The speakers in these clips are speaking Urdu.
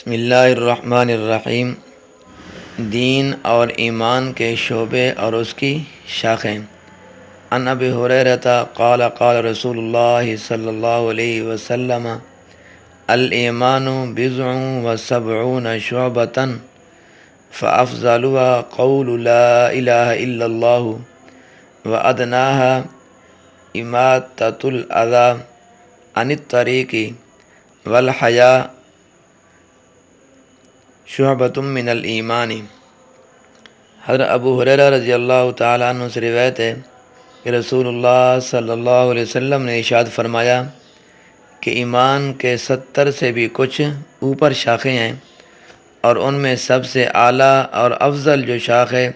بسم اللہ الرحمن الرحیم۔ دین اور ایمان کے شعبے اور اس کی شاخیں۔ عن ابی ہریرہ قال قال رسول اللہ صلی اللہ علیہ وسلم الایمان بضع وسبعون شعبۃ فافضلها قول لا الہ الا اللہ وادناها اماطۃ الاذی عن الطریق والحیاء شعبۃ من الایمان۔ حضرت ابو ہریرہ رضی اللہ تعالیٰ عنہ سے روایت ہے کہ رسول اللہ صلی اللہ علیہ وسلم نے ارشاد فرمایا کہ ایمان کے 70 سے بھی کچھ اوپر شاخیں ہیں، اور ان میں سب سے اعلیٰ اور افضل جو شاخ ہے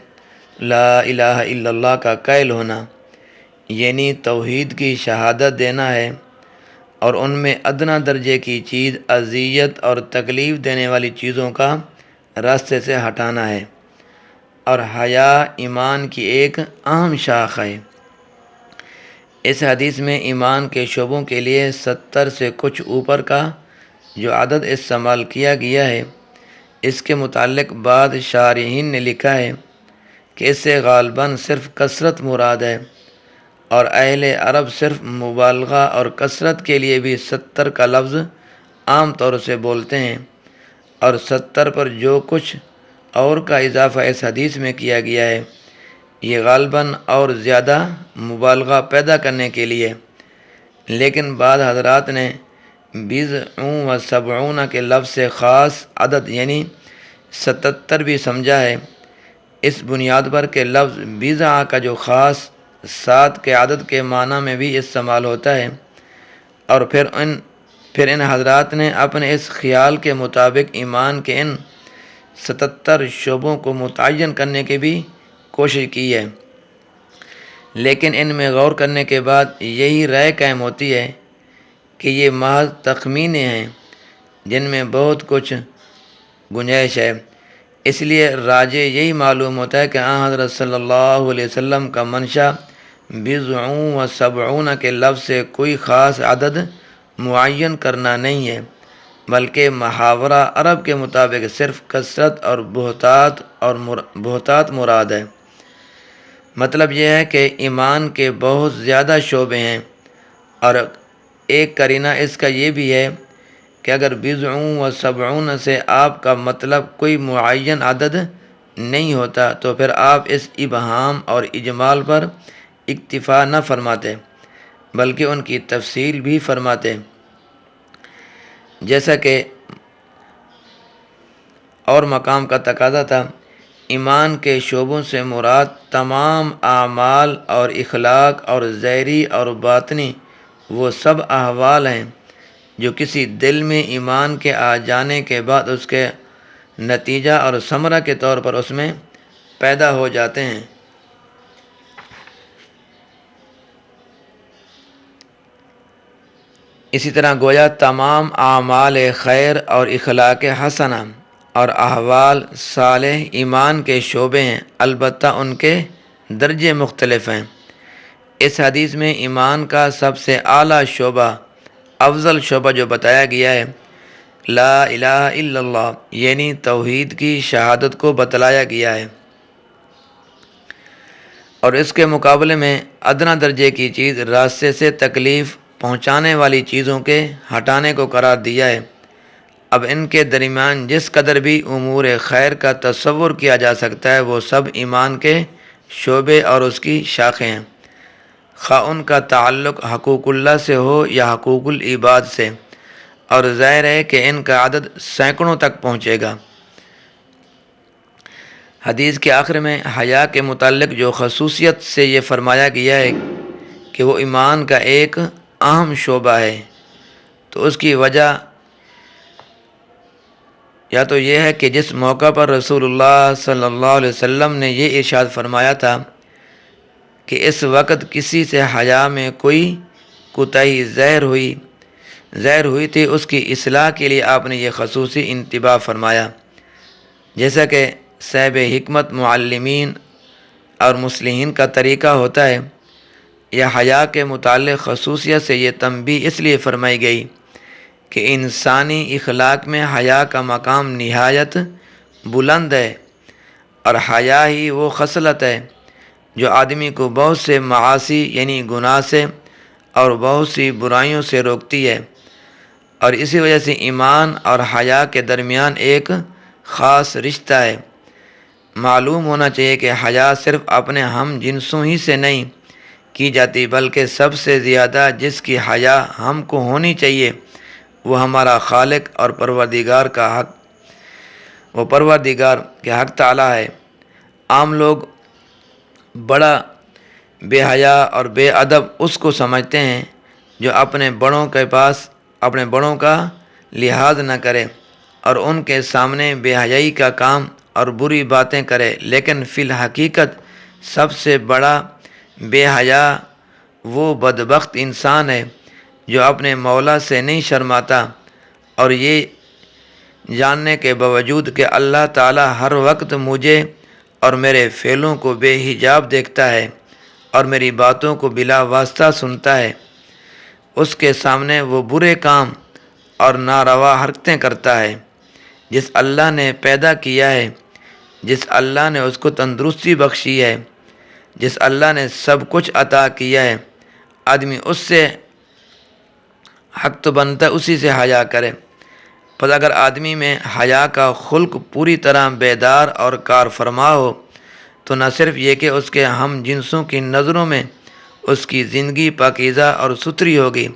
لا الہ الا اللہ کا قائل ہونا، یعنی توحید کی شہادت دینا ہے، اور ان میں ادنا درجے کی چیز اذیت اور تکلیف دینے والی چیزوں کا راستے سے ہٹانا ہے، اور حیا ایمان کی ایک اہم شاخ ہے۔ اس حدیث میں ایمان کے شعبوں کے لیے 70 سے کچھ اوپر کا جو عدد استعمال کیا گیا ہے، اس کے متعلق بعض شارحین نے لکھا ہے کہ اس سے غالباً صرف کثرت مراد ہے، اور اہل عرب صرف مبالغہ اور کثرت کے لیے بھی 70 کا لفظ عام طور سے بولتے ہیں، اور 70 پر جو کچھ اور کا اضافہ اس حدیث میں کیا گیا ہے یہ غالباً اور زیادہ مبالغہ پیدا کرنے کے لیے، لیکن بعض حضرات نے بضع و سبعون کے لفظ سے خاص عدد یعنی 77 بھی سمجھا ہے، اس بنیاد پر کہ لفظ بضع کا جو خاص 7 کے عدد کے معنی میں بھی استعمال ہوتا ہے، اور پھر ان حضرات نے اپنے اس خیال کے مطابق ایمان کے ان 77 شعبوں کو متعین کرنے کی بھی کوشش کی ہے، لیکن ان میں غور کرنے کے بعد یہی رائے قائم ہوتی ہے کہ یہ محض تخمینے ہیں جن میں بہت کچھ گنجائش ہے۔ اس لیے راجح یہی معلوم ہوتا ہے کہ حضرت صلی اللہ علیہ وسلم کا منشا بضع و سبعون کے لفظ سے کوئی خاص عدد معین کرنا نہیں ہے، بلکہ محاورہ عرب کے مطابق صرف کثرت اور بہتات مراد ہے۔ مطلب یہ ہے کہ ایمان کے بہت زیادہ شعبے ہیں، اور ایک قرینہ اس کا یہ بھی ہے کہ اگر بضع و سبعون سے آپ کا مطلب کوئی معین عدد نہیں ہوتا تو پھر آپ اس ابہام اور اجمال پر اکتفا نہ فرماتے بلکہ ان کی تفصیل بھی فرماتے، جیسا کہ اور مقام کا تقاضا تھا۔ ایمان کے شعبوں سے مراد تمام اعمال اور اخلاق اور ظاہری اور باطنی وہ سب احوال ہیں جو کسی دل میں ایمان کے آ جانے کے بعد اس کے نتیجہ اور ثمرہ کے طور پر اس میں پیدا ہو جاتے ہیں۔ اسی طرح گویا تمام اعمال خیر اور اخلاق حسنہ اور احوال صالح ایمان کے شعبے ہیں، البتہ ان کے درجے مختلف ہیں۔ اس حدیث میں ایمان کا سب سے اعلیٰ شعبہ، افضل شعبہ جو بتایا گیا ہے لا الہ الا اللہ، یعنی توحید کی شہادت کو بتلایا گیا ہے، اور اس کے مقابلے میں ادنا درجے کی چیز راستے سے تکلیف پہنچانے والی چیزوں کے ہٹانے کو قرار دیا ہے۔ اب ان کے درمیان جس قدر بھی امور خیر کا تصور کیا جا سکتا ہے وہ سب ایمان کے شعبے اور اس کی شاخیں ہیں، خواہ ان کا تعلق حقوق اللہ سے ہو یا حقوق العباد سے، اور ظاہر ہے کہ ان کا عدد سینکڑوں تک پہنچے گا۔ حدیث کے آخر میں حیا کے متعلق جو خصوصیت سے یہ فرمایا گیا ہے کہ وہ ایمان کا ایک اہم شعبہ ہے، تو اس کی وجہ یا تو یہ ہے کہ جس موقع پر رسول اللہ صلی اللہ علیہ وسلم نے یہ ارشاد فرمایا تھا کہ اس وقت کسی سے حیا میں کوئی کوتاہی ظاہر ہوئی تھی، اس کی اصلاح کے لیے آپ نے یہ خصوصی انتباہ فرمایا، جیسا کہ صاحب حکمت معلمین اور مصلحین کا طریقہ ہوتا ہے۔ یا حیا کے متعلق خصوصیت سے یہ تنبیہ اس لیے فرمائی گئی کہ انسانی اخلاق میں حیا کا مقام نہایت بلند ہے، اور حیا ہی وہ خصلت ہے جو آدمی کو بہت سے معاصی یعنی گناہ سے اور بہت سی برائیوں سے روکتی ہے، اور اسی وجہ سے ایمان اور حیا کے درمیان ایک خاص رشتہ ہے۔ معلوم ہونا چاہیے کہ حیا صرف اپنے ہم جنسوں ہی سے نہیں کی جاتی، بلکہ سب سے زیادہ جس کی حیا ہم کو ہونی چاہیے وہ ہمارا خالق اور پروردگار کے حق تعالی ہے۔ عام لوگ بڑا بے حیا اور بے ادب اس کو سمجھتے ہیں جو اپنے بڑوں کا لحاظ نہ کرے اور ان کے سامنے بے حیائی کا کام اور بری باتیں کرے، لیکن فی الحقیقت سب سے بڑا بے حیا وہ بدبخت انسان ہے جو اپنے مولا سے نہیں شرماتا، اور یہ جاننے کے باوجود کہ اللہ تعالی ہر وقت مجھے اور میرے فعلوں کو بے حجاب دیکھتا ہے اور میری باتوں کو بلا واسطہ سنتا ہے، اس کے سامنے وہ برے کام اور ناروا حرکتیں کرتا ہے۔ جس اللہ نے پیدا کیا ہے، جس اللہ نے اس کو تندرستی بخشی ہے، جس اللہ نے سب کچھ عطا کیا ہے، آدمی اس سے حق تو بنتا ہے اسی سے حیا کرے۔ پس اگر آدمی میں حیا کا خلق پوری طرح بیدار اور کار فرما ہو تو نہ صرف یہ کہ اس کے ہم جنسوں کی نظروں میں اس کی زندگی پاکیزہ اور ستھری ہوگی،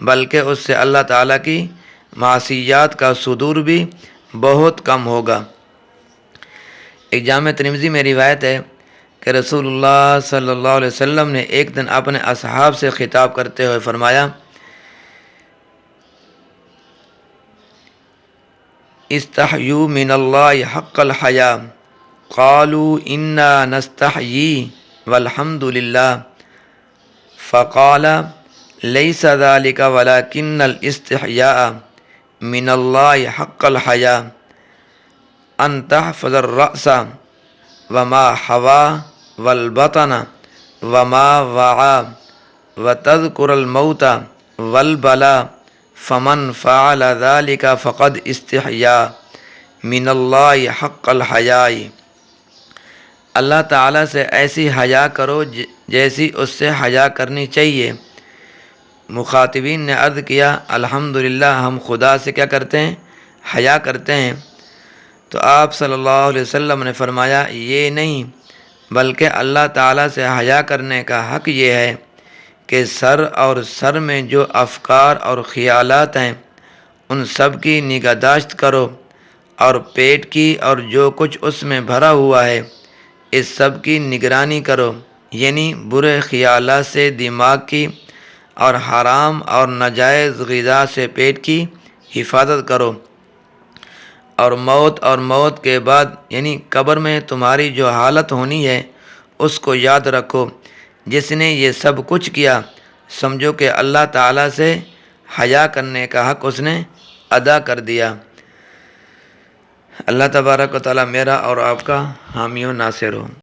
بلکہ اس سے اللہ تعالیٰ کی معصیات کا صدور بھی بہت کم ہوگا۔ ایک جامع ترمذی میں روایت ہے کہ رسول اللہ صلی اللہ علیہ وسلم نے ایک دن اپنے اصحاب سے خطاب کرتے ہوئے فرمایا، استحیوا من اللہ حق الحیا، قالوا انا نستحیی والحمد للہ، فقال لیس ذلک ولکن الاستحیاء من اللہ حق الحیا ان تحفظ الرأس وما حوا والبطن وما وعا وتذکر الموت والبلا، فمن فعل ذلك فقد استحیا من اللہ حق الحیاء۔ اللہ تعالیٰ سے ایسی حیا کرو جیسی اس سے حیا کرنی چاہیے۔ مخاطبین نے عرض کیا، الحمدللہ ہم خدا سے کیا کرتے ہیں؟ حیا کرتے ہیں۔ تو آپ صلی اللہ علیہ وسلم نے فرمایا، یہ نہیں بلکہ اللہ تعالیٰ سے حیا کرنے کا حق یہ ہے کہ سر میں جو افکار اور خیالات ہیں ان سب کی نگہداشت کرو، اور پیٹ کی اور جو کچھ اس میں بھرا ہوا ہے اس سب کی نگرانی کرو، یعنی برے خیالات سے دماغ کی اور حرام اور ناجائز غذا سے پیٹ کی حفاظت کرو، اور موت کے بعد یعنی قبر میں تمہاری جو حالت ہونی ہے اس کو یاد رکھو۔ جس نے یہ سب کچھ کیا سمجھو کہ اللہ تعالیٰ سے حیا کرنے کا حق اس نے ادا کر دیا۔ اللہ تبارک و تعالیٰ میرا اور آپ کا حامی و ناصر ہو۔